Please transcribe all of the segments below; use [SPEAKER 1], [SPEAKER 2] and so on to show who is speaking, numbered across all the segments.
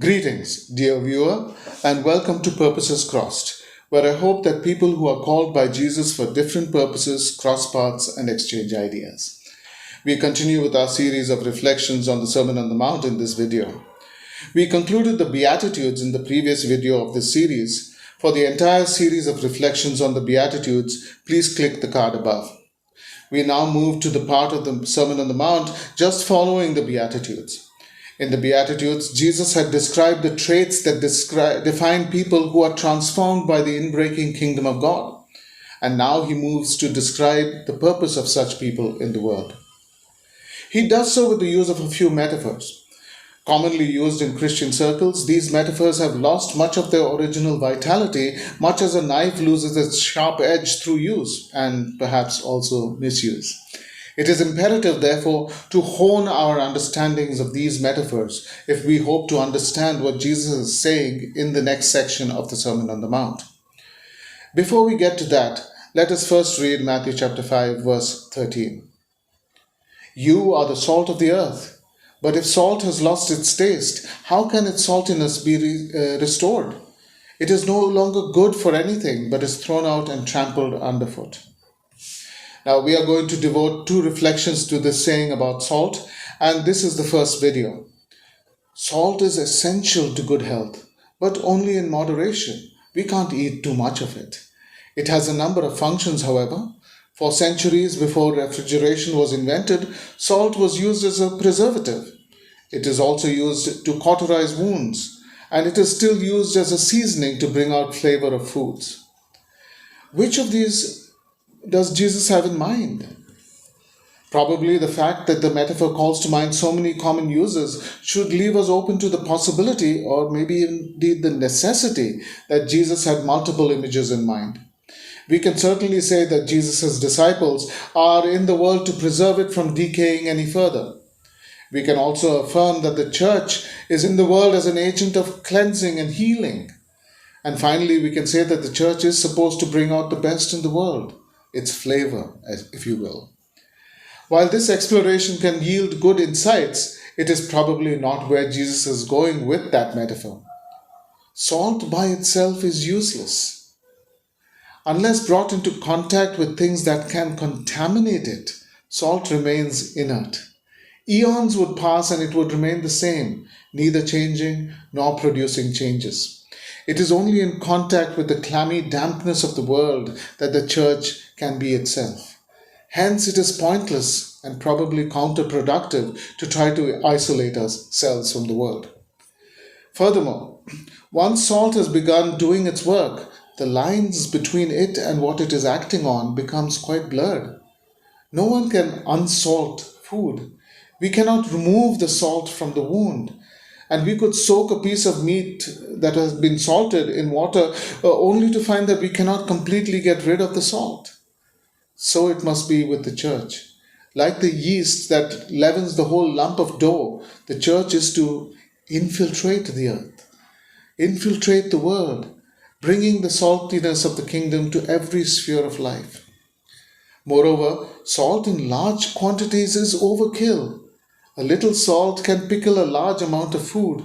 [SPEAKER 1] Greetings, dear viewer, and welcome to Purposes Crossed, where I hope that people who are called by Jesus for different purposes cross paths and exchange ideas. We continue with our series of reflections on the Sermon on the Mount in this video. We concluded the Beatitudes in the previous video of this series. For the entire series of reflections on the Beatitudes, please click the card above. We now move to the part of the Sermon on the Mount just following the Beatitudes. In the Beatitudes, Jesus had described the traits that define people who are transformed by the inbreaking kingdom of God. And now he moves to describe the purpose of such people in the world. He does so with the use of a few metaphors. Commonly used in Christian circles, these metaphors have lost much of their original vitality, much as a knife loses its sharp edge through use and perhaps also misuse. It is imperative, therefore, to hone our understandings of these metaphors if we hope to understand what Jesus is saying in the next section of the Sermon on the Mount. Before we get to that, let us first read Matthew chapter 5, verse 13. You are the salt of the earth, but if salt has lost its taste, how can its saltiness be restored? It is no longer good for anything, but is thrown out and trampled underfoot. Now, we are going to devote 2 reflections to this saying about salt, and this is the first video. Salt is essential to good health, but only in moderation. We can't eat too much of it. It has a number of functions, however. For centuries before refrigeration was invented, salt was used as a preservative. It is also used to cauterize wounds, and it is still used as a seasoning to bring out flavor of foods. Which of these does Jesus have in mind? Probably the fact that the metaphor calls to mind so many common uses should leave us open to the possibility, or maybe indeed the necessity, that Jesus had multiple images in mind. We can certainly say that Jesus' disciples are in the world to preserve it from decaying any further. We can also affirm that the church is in the world as an agent of cleansing and healing. And finally, we can say that the church is supposed to bring out the best in the world, its flavor, if you will. While this exploration can yield good insights, it is probably not where Jesus is going with that metaphor. Salt by itself is useless. Unless brought into contact with things that can contaminate it, salt remains inert. Eons would pass and it would remain the same, neither changing nor producing changes. It is only in contact with the clammy dampness of the world that the church can be itself. Hence, it is pointless and probably counterproductive to try to isolate ourselves from the world. Furthermore, once salt has begun doing its work, the lines between it and what it is acting on becomes quite blurred. No one can unsalt food. We cannot remove the salt from the wound. And we could soak a piece of meat that has been salted in water only to find that we cannot completely get rid of the salt. So it must be with the church. Like the yeast that leavens the whole lump of dough, the church is to infiltrate the earth, infiltrate the world, bringing the saltiness of the kingdom to every sphere of life. Moreover, salt in large quantities is overkill. A little salt can pickle a large amount of food.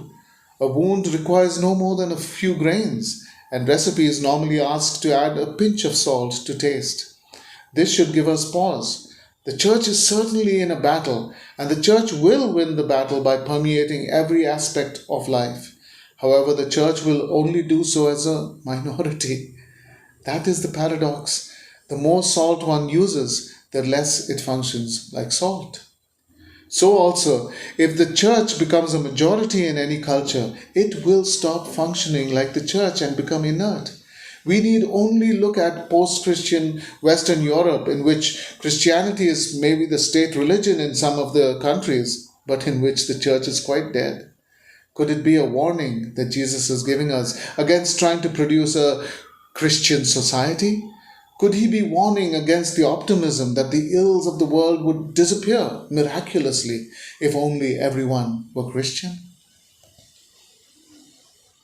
[SPEAKER 1] A wound requires no more than a few grains, and recipes normally ask to add a pinch of salt to taste. This should give us pause. The church is certainly in a battle, and the church will win the battle by permeating every aspect of life. However, the church will only do so as a minority. That is the paradox. The more salt one uses, the less it functions like salt. So also, if the church becomes a majority in any culture, it will stop functioning like the church and become inert. We need only look at post-Christian Western Europe, in which Christianity is maybe the state religion in some of the countries, but in which the church is quite dead. Could it be a warning that Jesus is giving us against trying to produce a Christian society? Could he be warning against the optimism that the ills of the world would disappear miraculously if only everyone were Christian?